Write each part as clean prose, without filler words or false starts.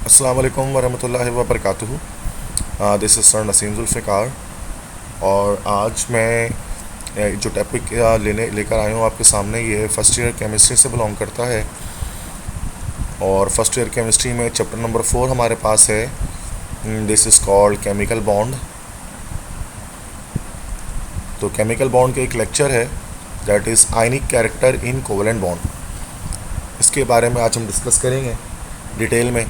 अस्सलाम वालेकुम वरहमतुल्लाहि वबरकातुहू। This is sir Naseem Zulfiqar. और आज मैं जो टॉपिक लेकर आया हूँ आपके सामने, ये फ़र्स्ट ईयर केमिस्ट्री से बिलोंग करता है। और फर्स्ट ईयर केमिस्ट्री में चैप्टर नंबर 4 हमारे पास है। This is called chemical bond. तो केमिकल बॉन्ड का एक लेक्चर है, that is ionic character in covalent bond. इसके बारे में आज हम डिस्कस करेंगे डिटेल में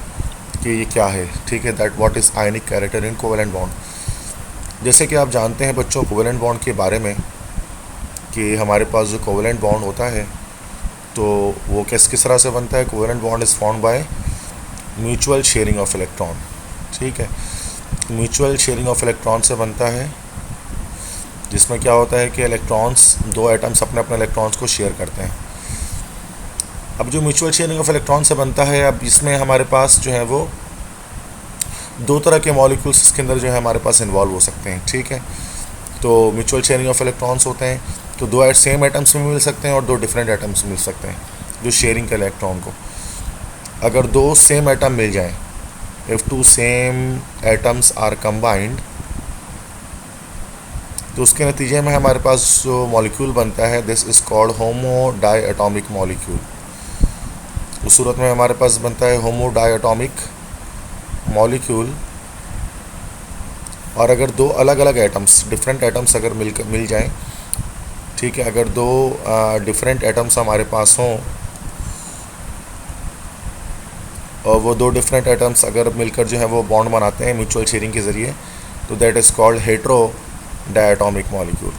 कि ये क्या है। ठीक है, that what is ionic character in covalent bond. जैसे कि आप जानते हैं बच्चों कोवेलेंट बॉन्ड के बारे में, कि हमारे पास जो कोवेलेंट बॉन्ड होता है तो वो किस तरह से बनता है। Covalent bond is formed by mutual sharing of electron. ठीक है, म्यूचुअल शेयरिंग ऑफ इलेक्ट्रॉन से बनता है, जिसमें क्या होता है कि इलेक्ट्रॉन्स, दो एटम्स अपने अपने इलेक्ट्रॉन्स को शेयर करते हैं। अब जो म्यूचुअल शेयरिंग ऑफ इलेक्ट्रॉन से बनता है, अब इसमें हमारे पास जो है वो दो तरह के मॉलिक्यूल्स इसके अंदर जो है हमारे पास इन्वॉल्व हो सकते हैं। ठीक है, तो म्यूचुअल शेयरिंग ऑफ इलेक्ट्रॉन्स होते हैं तो दो सेम एटम्स में मिल सकते हैं और दो डिफरेंट एटम्स में मिल सकते हैं जो शेयरिंग के इलेक्ट्रॉन को। अगर दो सेम एटम मिल जाएं, if two same atoms are combined, तो उसके नतीजे में हमारे पास जो मॉलिक्यूल बनता है, this is called homo diatomic molecule. उस सूरत में हमारे पास बनता है होमो डाई एटॉमिक मॉलिक्यूल। और अगर दो अलग अलग एटम्स, डिफरेंट एटम्स अगर मिल जाएं, ठीक है, अगर दो डिफरेंट एटम्स हमारे पास हों और वो दो डिफरेंट एटम्स अगर मिलकर जो है वो बॉन्ड बनाते हैं म्यूचुअल शेयरिंग के ज़रिए, तो that is called hetero diatomic molecule.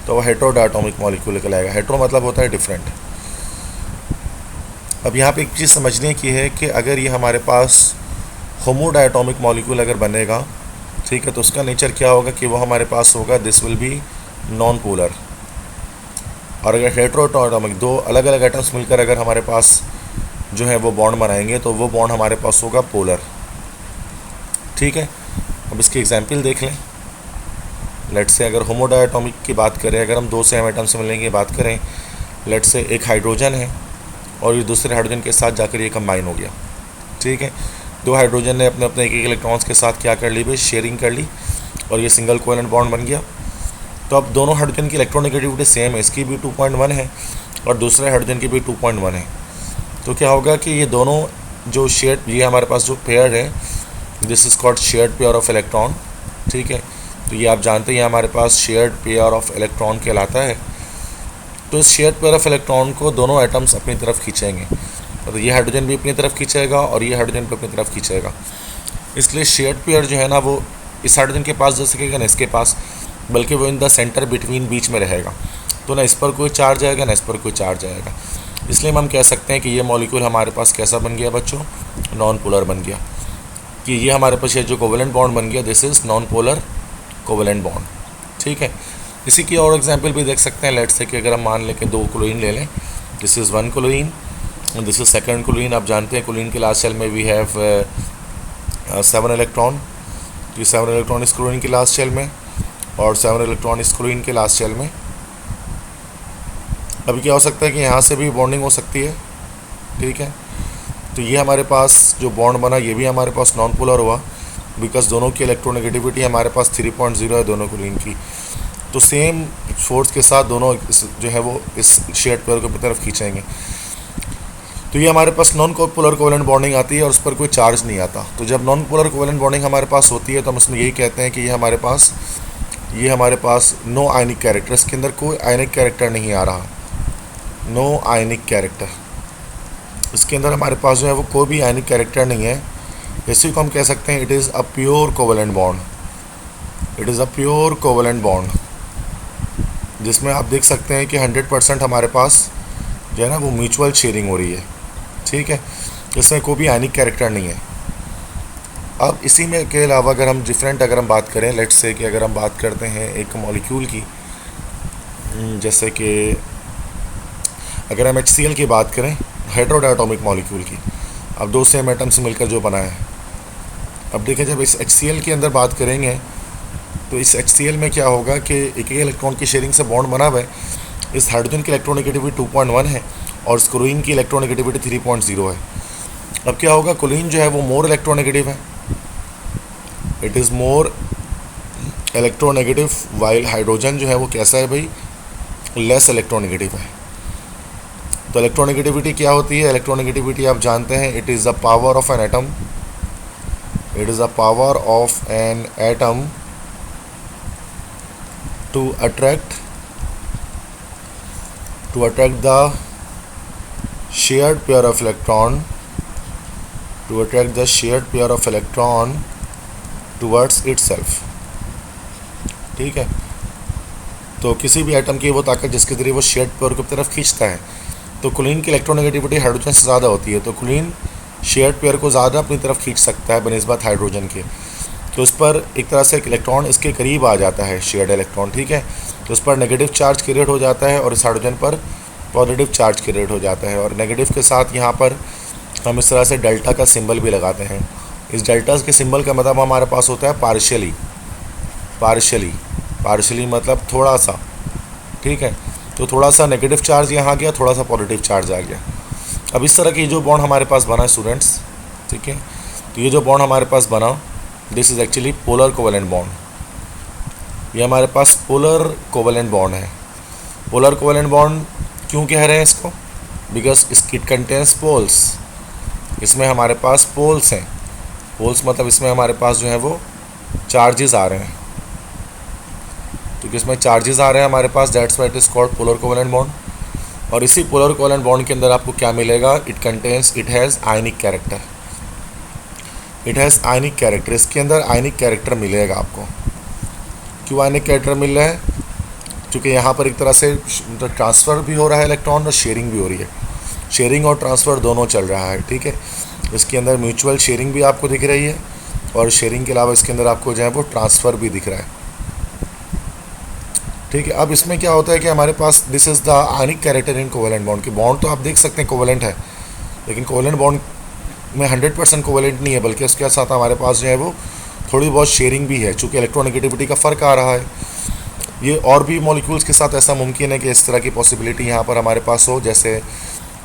तो वो हेट्रो डायटोमिक मॉलिक्यूल कहलाएगा। हेट्रो मतलब होता है डिफरेंट। अब यहाँ पे एक चीज़ समझने की है कि अगर ये हमारे पास होमो डायटोमिक मॉलिक्यूल अगर बनेगा, ठीक है, तो उसका नेचर क्या होगा कि वो हमारे पास होगा, this will be non polar. और अगर हेट्रोडायटोमिक, दो अलग अलग एटम्स मिलकर अगर हमारे पास जो है वो बॉन्ड बनाएंगे, तो वो बॉन्ड हमारे पास होगा पोलर। ठीक है, अब इसकी एग्जांपल देख लें। लेट से अगर होमो डायटोमिक की बात करें, अगर हम दो सेम एटम से मिलने की बात करें, लेट से एक हाइड्रोजन है और ये दूसरे हाइड्रोजन के साथ जाकर ये कंबाइन हो गया। ठीक है, दो हाइड्रोजन ने अपने अपने एक इलेक्ट्रॉन्स के साथ क्या कर ली भाई, शेयरिंग कर ली और ये सिंगल कोवेलेंट बॉन्ड बन गया। तो अब दोनों हाइड्रोजन की इलेक्ट्रोनेगेटिविटी सेम है, इसकी भी 2.1 है और दूसरे हाइड्रोजन की भी 2.1 है। तो क्या होगा कि ये दोनों जो शेयर्ड, ये हमारे पास जो पेयर है, this is called shared pair of electron. ठीक है, तो ये आप जानते हैं हमारे पास शेयर्ड पेयर ऑफ इलेक्ट्रॉन कहलाता है। तो इस शेयर्ड पेयर ऑफ इलेक्ट्रॉन को दोनों एटम्स अपनी तरफ खींचेंगे, तो ये हाइड्रोजन भी अपनी तरफ खींचेगा और ये हाइड्रोजन भी अपनी तरफ खींचेगा। इसलिए शेयर्ड पेयर जो है ना, वो इस हाइड्रोजन के पास जा सकेगा ना इसके पास, बल्कि वो इन द सेंटर बिटवीन, बीच में रहेगा। तो ना इस पर कोई चार्ज आएगा ना इस पर कोई चार्ज आएगा। इसलिए हम कह सकते हैं कि ये मॉलिक्यूल हमारे पास कैसा बन गया बच्चों, नॉन पोलर बन गया। कि ये हमारे पास ये जो कोवेलेंट बॉन्ड बन गया, this is non polar covalent bond. ठीक है, इसी की और एग्जांपल भी देख सकते हैं। लेट से कि अगर हम मान लें कि दो क्लोरीन ले लें, this is one chlorine, this is second chlorine. आप जानते हैं क्लोरीन के लास्ट शेल में वी हैव 7 इलेक्ट्रॉन। तो 7 इलेक्ट्रॉन इस क्लोरीन के लास्ट शेल में और 7 इलेक्ट्रॉन इस क्लोरीन के लास्ट शेल में। अभी क्या हो सकता है कि यहाँ से भी बॉन्डिंग हो सकती है। ठीक है, तो ये हमारे पास जो बॉन्ड बना, ये भी हमारे पास नॉन पोलर हुआ, बिकॉज दोनों की इलेक्ट्रोनेगेटिविटी हमारे पास 3.0 है दोनों क्लोरीन की। तो सेम फोर्स के साथ दोनों जो है वो इस शेयर्ड पेयर को अपनी तरफ खींचेंगे। तो ये हमारे पास नॉन पोलर कोवेलेंट बॉन्डिंग आती है और उस पर कोई चार्ज नहीं आता। तो जब नॉन पोलर कोवेलेंट बॉन्डिंग हमारे पास होती है तो हम उसमें यही कहते हैं कि ये हमारे पास नो आयनिक कैरेक्टर, इसके अंदर कोई आयनिक कैरेक्टर नहीं आ रहा, नो आयनिक कैरेक्टर। इसके अंदर हमारे पास जो है वो कोई भी आयनिक कैरेक्टर नहीं है। इसी को हम कह सकते हैं it is a pure covalent bond. It is a pure covalent bond, जिसमें आप देख सकते हैं कि 100% हमारे पास जो है ना वो म्यूचुअल शेयरिंग हो रही है। ठीक है, इसमें कोई भी आयनिक कैरेक्टर नहीं है। अब इसी में के अलावा अगर हम डिफरेंट अगर हम बात करें, लेट्स से कि अगर हम बात करते हैं एक मॉलिक्यूल की, जैसे कि अगर हम HCl की बात करें, हेट्रोडायटोमिक मॉलिक्यूल की, अब दो सेम एटम से मिलकर जो बना है। अब देखें, जब इस HCl के अंदर बात करेंगे तो इस HCl में क्या होगा कि एक इलेक्ट्रॉन की शेयरिंग से बॉन्ड बना हुआ है। इस हाइड्रोजन की इलेक्ट्रोनेगेटिविटी 2.1 है और इस क्लोरीन की इलेक्ट्रोनेगेटिविटी 3.0 है। अब क्या होगा, कुलीन जो है वो मोर इलेक्ट्रोनेगेटिव है, it is more electronegative, while hydrogen जो है वो कैसा है भाई, लेस इलेक्ट्रोनेगेटिव है। तो इलेक्ट्रोनेगेटिविटी क्या होती है, इलेक्ट्रोनेगेटिविटी आप जानते हैं, it is the power of an atom, it is the power of an atom to attract the shared pair of electron to attract the shared pair of electron towards itself। ठीक है, तो किसी भी atom की वो ताकत जिसके ज़रिए वो शेयर्ड पेयर की तरफ खींचता है। तो कुलीन की इलेक्ट्रोनेगेटिविटी हाइड्रोजन से ज़्यादा होती है, तो कुलीन शेयर्ड पेयर को ज़्यादा अपनी तरफ खींच सकता है बनिस्बत हाइड्रोजन के। तो उस पर एक तरह से एक इलेक्ट्रॉन इसके करीब आ जाता है, शेयर्ड इलेक्ट्रॉन, ठीक है। तो उस पर नेगेटिव चार्ज क्रिएट हो जाता है और इस हाइड्रोजन पर पॉजिटिव चार्ज क्रिएट हो जाता है। और नेगेटिव के साथ यहाँ पर हम इस तरह से डेल्टा का सिंबल भी लगाते हैं। इस डेल्टा के सिंबल का मतलब हमारे पास होता है पार्शियली, पार्शियली मतलब थोड़ा सा, ठीक है। तो थोड़ा सा नेगेटिव चार्ज यहाँ आ गया, थोड़ा सा पॉजिटिव चार्ज आ गया। अब इस तरह की जो बॉन्ड हमारे पास बना स्टूडेंट्स, ठीक है, तो ये जो बॉन्ड हमारे पास बना, this is actually polar covalent bond. ये हमारे पास पोलर कोवेलेंट बॉन्ड है। पोलर कोवेलेंट बॉन्ड क्यों कह रहे हैं इसको, बिकॉज इट कंटेंस पोल्स, इसमें हमारे पास पोल्स हैं। पोल्स मतलब इसमें हमारे पास जो है वो चार्जेस आ रहे हैं, क्योंकि इसमें चार्जेस आ रहे हैं हमारे पास, that's why it is called polar covalent bond. और इसी पोलर कोवेलेंट बॉन्ड के अंदर आपको क्या मिलेगा, it has ionic character, it has ionic character, इसके अंदर आयनिक कैरेक्टर मिलेगा आपको। क्यों आयनिक कैरेक्टर मिल रहा है, क्योंकि यहाँ पर एक तरह से ट्रांसफ़र भी हो रहा है इलेक्ट्रॉन और शेयरिंग भी हो रही है, शेयरिंग और ट्रांसफ़र दोनों चल रहा है, ठीक है। इसके अंदर म्यूचुअल शेयरिंग भी आपको दिख रही है और शेयरिंग के अलावा इसके अंदर आपको जो है वो ट्रांसफ़र भी दिख रहा है, ठीक है। अब इसमें क्या होता है कि हमारे पास this is the ionic character in covalent bond की। बॉन्ड तो आप देख सकते हैं कोवेलेंट है, लेकिन कोवेलेंट बॉन्ड में 100% कोवेलेंट नहीं है, बल्कि उसके साथ हमारे पास जो है वो थोड़ी बहुत शेयरिंग भी है, चूँकि इलेक्ट्रोनेगेटिविटी का फ़र्क आ रहा है। ये और भी मॉलिक्यूल्स के साथ ऐसा मुमकिन है कि इस तरह की पॉसिबिलिटी यहाँ पर हमारे पास हो, जैसे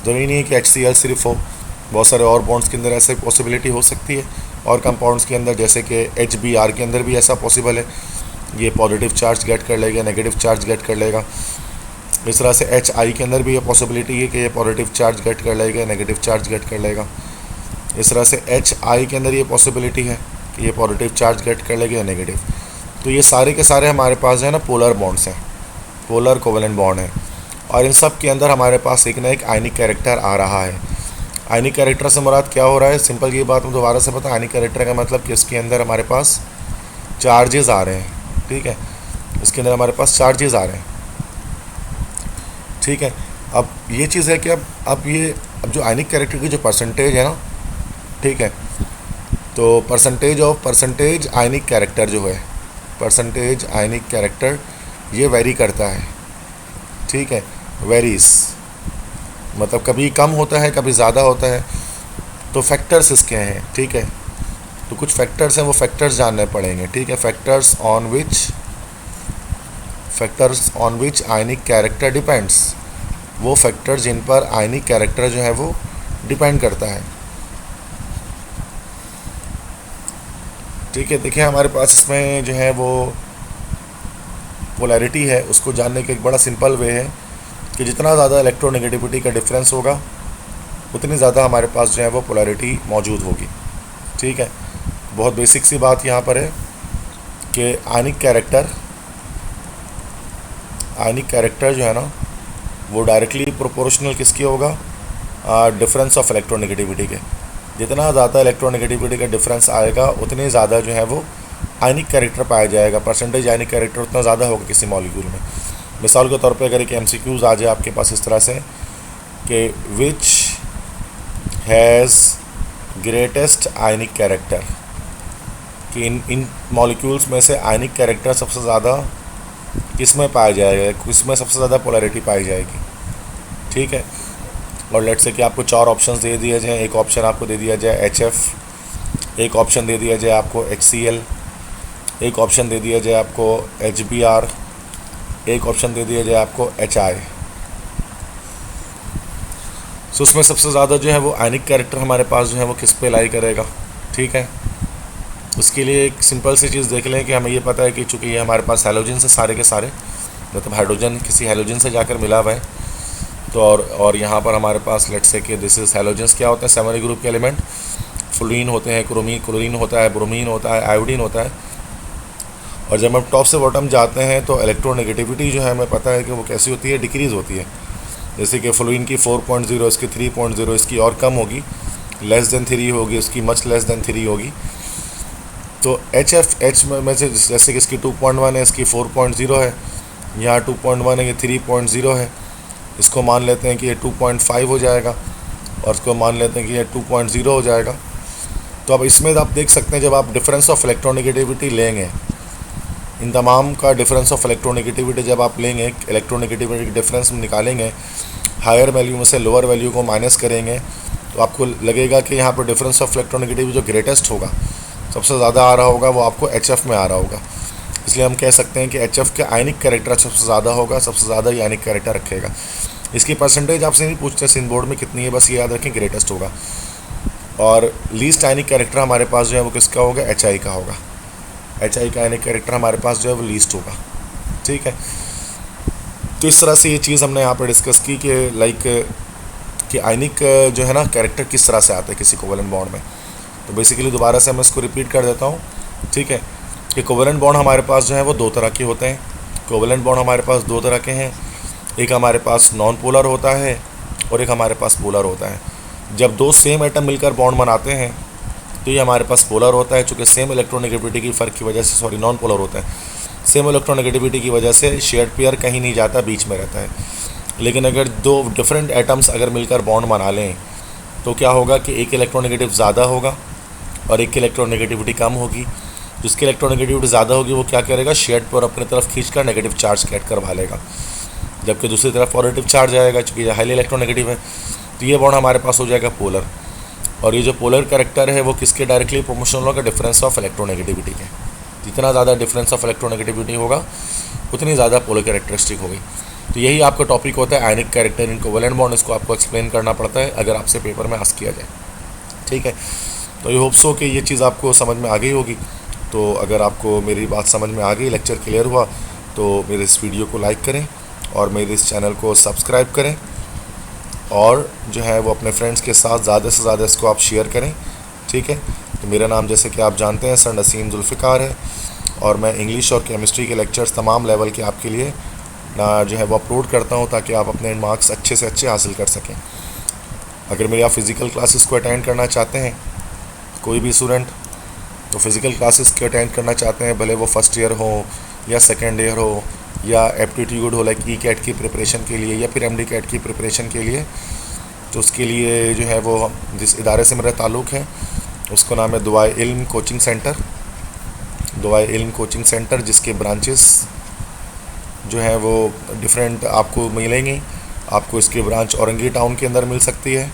ज़रूरी नहीं है कि HCl सिर्फ हो, बहुत सारे और बॉन्ड्स के अंदर ऐसे पॉसिबिलिटी हो सकती है, और कंपाउंड्स के अंदर जैसे कि HBr के अंदर भी ऐसा पॉसिबल है, ये पॉजिटिव चार्ज गेट कर लेगा, नेगेटिव चार्ज गेट कर लेगा। इस तरह से HI के अंदर भी ये पॉसिबिलिटी है कि ये पॉजिटिव चार्ज गेट कर लेगा, नेगेटिव चार्ज गेट कर लेगा। इस तरह से HI के अंदर ये पॉसिबिलिटी है कि ये पॉजिटिव चार्ज गेट कर लेगा या नेगेटिव। तो ये सारे के सारे हमारे पास जो है ना पोलर बॉन्ड्स हैं, पोलर कोवेलेंट बॉन्ड है, और इन सब के अंदर हमारे पास एक ना एक आयनिक कैरेक्टर आ रहा है। आयनिक कैरेक्टर से मुराद क्या हो रहा है, सिंपल ये बात मैं दोबारा से बता, आयनिक कैरेक्टर का मतलब कि इसके अंदर हमारे पास चार्जेस आ रहे हैं, ठीक है, इसके अंदर हमारे पास चार्जेस आ रहे हैं, ठीक है। अब ये चीज़ है कि अब जो आयनिक कैरेक्टर की जो परसेंटेज है ना, ठीक है, तो परसेंटेज आयनिक कैरेक्टर जो है, परसेंटेज आयनिक कैरेक्टर ये वेरी करता है, ठीक है, वेरीज मतलब कभी कम होता है कभी ज़्यादा होता है। तो फैक्टर्स इसके हैं, ठीक है, तो कुछ फैक्टर्स हैं, वो फैक्टर्स जानने पड़ेंगे, ठीक है। Factors on which ionic character depends, वो फैक्टर्स जिन पर आयनिक कैरेक्टर जो है वो डिपेंड करता है, ठीक है। देखिए हमारे पास इसमें जो है वो पोलैरिटी है, उसको जानने का एक बड़ा सिंपल वे है कि जितना ज़्यादा इलेक्ट्रोनेगेटिविटी का डिफरेंस होगा उतनी ज़्यादा हमारे पास जो है वो पोलैरिटी मौजूद होगी, ठीक है। बहुत बेसिक सी बात यहाँ पर है कि आयनिक कैरेक्टर जो है ना वो डायरेक्टली प्रोपोर्शनल किसकी होगा, डिफरेंस ऑफ इलेक्ट्रोनेगेटिविटी के। जितना ज़्यादा इलेक्ट्रोनेगेटिविटी का डिफरेंस आएगा उतनी ज़्यादा जो है वो आयनिक कैरेक्टर पाया जाएगा, परसेंटेज आयनिक कैरेक्टर उतना ज़्यादा होगा किसी मॉलिक्यूल में। मिसाल के तौर पे अगर एक MCQs आ जाए आपके पास इस तरह से कि which has greatest ionic character, कि इन मॉलिक्यूल्स में से आयनिक कैरेक्टर सबसे ज़्यादा किस में पाया जाएगा, किसमें सबसे ज़्यादा पोलैरिटी पाई जाएगी, ठीक है। और लेट से कि आपको 4 ऑप्शंस दे दिए जाएँ, एक ऑप्शन आपको दे दिया जाए HF, एक ऑप्शन दे दिया जाए आपको HCl, एक ऑप्शन दे दिया जाए आपको HBr, एक ऑप्शन दे दिया जाए आपको HI। सो उसमें सबसे ज़्यादा जो है वो आयनिक कैरेक्टर हमारे पास जो है वो किस पे लाई करेगा, ठीक है। उसके लिए एक सिंपल सी चीज़ देख लें कि हमें ये पता है कि चूँकि ये हमारे पास हैलोजन से सारे के सारे, मतलब हाइड्रोजन किसी हैलोजन से जाकर मिला हुआ है, तो और यहाँ पर हमारे पास लेट्स से कि दिस इज़ हैलोजन्स क्या होते हैं, सेमरी ग्रुप के एलिमेंट, फ्लोरीन होते हैं, क्लोरीन होता है, ब्रोमीन होता है, आयोडीन होता है। और जब हम टॉप से बॉटम जाते हैं तो इलेक्ट्रोनेगेटिविटी जो है हमें पता है कि वो कैसी होती है, डिक्रीज़ होती है। जैसे कि फ्लोरीन की 4.0, इसकी 3.0, इसकी और कम होगी, लेस देन 3 होगी, इसकी मच लेस देन 3 होगी। तो एच में से जैसे कि इसकी 2.1 है, इसकी 4.0 है, यहाँ 2.1 है, ये 3.0 है, इसको मान लेते हैं कि ये 2.5 हो जाएगा, और इसको मान लेते हैं कि ये 2.0 हो जाएगा। तो अब इसमें आप देख सकते हैं जब आप डिफरेंस ऑफ इलेक्ट्रोनेगेटिविटी लेंगे, इन तमाम का डिफरेंस ऑफ इलेक्ट्रोनेगेटिविटी जब आप लेंगे, इलेक्ट्रोनेगेटिविटी डिफरेंस निकालेंगे, हायर वैल्यू में से लोअर वैल्यू को माइनस करेंगे, तो आपको लगेगा कि यहाँ पर डिफरेंस ऑफ इलेक्ट्रोनेगेटिविटी जो ग्रेटेस्ट होगा, सबसे ज़्यादा आ रहा होगा, वो आपको HF में आ रहा होगा। इसलिए हम कह सकते हैं कि HF के आयनिक कैरेक्टर सबसे ज़्यादा होगा, सबसे ज़्यादा ही आयनिक कैरेक्टर रखेगा। इसकी परसेंटेज आपसे नहीं पूछते सिन बोर्ड में कितनी है, बस ये याद रखें ग्रेटेस्ट होगा। और लीस्ट आयनिक कैरेक्टर हमारे पास जो है वो किसका होगा, HI का होगा। HI का आयनिक कैरेक्टर हमारे पास जो है वो लीस्ट होगा, ठीक है। तो इस तरह से ये चीज़ हमने यहाँ पर डिस्कस की कि लाइक कि आयनिक जो है ना कैरेक्टर किस तरह से आता है किसी कोवेलेंट बॉन्ड में। तो बेसिकली दोबारा से मैं इसको रिपीट कर देता हूँ, ठीक है, कि कोवेलेंट बॉन्ड हमारे पास जो है वो 2 तरह के होते हैं। कोवेलेंट बॉन्ड हमारे पास 2 तरह के हैं, एक हमारे पास नॉन पोलर होता है और एक हमारे पास पोलर होता है। जब 2 सेम एटम मिलकर बॉन्ड बनाते हैं तो ये हमारे पास पोलर होता है, चूँकि सेम इलेक्ट्रोनेगेटिविटी की फ़र्क की वजह से, सॉरी नॉन पोलर होता है, सेम इलेक्ट्रोनेगेटिविटी की वजह से शेयर्ड पेयर कहीं नहीं जाता, बीच में रहता है। लेकिन अगर 2 डिफरेंट एटम्स अगर मिलकर बॉन्ड बना लें तो क्या होगा कि एक इलेक्ट्रोनेगेटिव ज़्यादा होगा और एक की इलेक्ट्रोनेगेटिविटी कम होगी। जिसकी इलेक्ट्रोनेगेटिविटी ज़्यादा होगी वो क्या करेगा, शेयर्ड पेयर अपनी तरफ खींचकर नेगेटिव चार्ज कैट करवा लेगा, जबकि दूसरी तरफ पॉजिटिव चार्ज आएगा, चूँकि हाईली इलेक्ट्रोनेगेटिव है। तो ये बॉन्ड हमारे पास हो जाएगा पोलर। और ये जो पोलर कैरेक्टर है वो किसके डायरेक्टली प्रोपोर्शनल होगा, डिफरेंस ऑफ इलेक्ट्रोनेगेटिविटी के। जितना ज़्यादा डिफरेंस ऑफ इलेक्ट्रोनेगेटिविटी होगा उतनी ज़्यादा पोलर कैरेक्टरिस्टिक होगी। तो यही आपका टॉपिक होता है आयनिक कैरेक्टर इन कोवेलेंट बॉन्ड। इसको आपको एक्सप्लेन करना पड़ता है अगर आपसे पेपर में आस्क किया जाए, ठीक है। तो आई होप सो कि ये चीज़ आपको समझ में आ गई होगी। तो अगर आपको मेरी बात समझ में आ गई, लेक्चर क्लियर हुआ, तो मेरे इस वीडियो को लाइक करें और मेरे इस चैनल को सब्सक्राइब करें, और जो है वो अपने फ्रेंड्स के साथ ज़्यादा से ज़्यादा इसको आप शेयर करें, ठीक है। तो मेरा नाम जैसे कि आप जानते हैं सर नसीम जुल्फ़िकार है, और मैं इंग्लिश और केमिस्ट्री के लेक्चर्स तमाम लेवल के आपके लिए जो है वो अपलोड करता हूँ, ताकि आप अपने मार्क्स अच्छे से अच्छे हासिल कर सकें। अगर मेरी आप फ़िज़िकल क्लासेस को अटेंड करना चाहते हैं, कोई भी स्टूडेंट तो फ़िज़िकल क्लासेस को अटेंड करना चाहते हैं, भले वो फर्स्ट ईयर हो या सेकेंड ईयर हो या एप्टीट्यूड हो, लाइक ई-कैट की प्रिपरेशन के लिए या फिर MD कैट की प्रिपरेशन के लिए, तो उसके लिए जो है वो जिस इदारे से मेरा ताल्लुक़ है उसका नाम है दुआए इल्म कोचिंग सेंटर। दुआए इल्म कोचिंग सेंटर, जिसके ब्रांचेस जो है वो डिफरेंट आपको मिलेंगी। आपको इसकी ब्रांच औरंगी टाउन के अंदर मिल सकती है,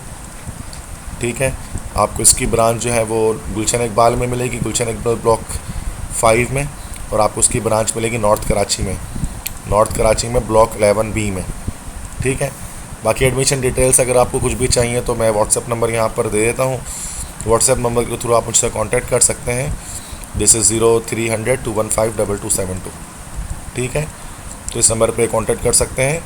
ठीक है। आपको इसकी ब्रांच जो है वो गुलशन इकबाल में मिलेगी, गुलशन इकबाल ब्लॉक 5 में, और आपको उसकी ब्रांच मिलेगी नॉर्थ कराची में ब्लॉक 11B में, ठीक है। बाकी एडमिशन डिटेल्स अगर आपको कुछ भी चाहिए तो मैं व्हाट्सएप नंबर यहाँ पर दे देता हूँ। व्हाट्सएप नंबर के थ्रू आप मुझसे कांटेक्ट कर सकते हैं। दिस इज़ 0300 215 2272, ठीक है। तो इस नंबर पे कांटेक्ट कर सकते हैं।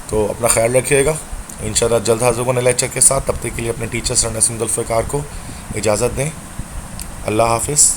तो अपना ख्याल रखिएगा, इंशाल्लाह जल्द हाजिर होने लेक्चर के साथ। तब तक के लिए अपने टीचर सर नसीम जुल्फ़िकार को इजाज़त दें। अल्लाह हाफिज़।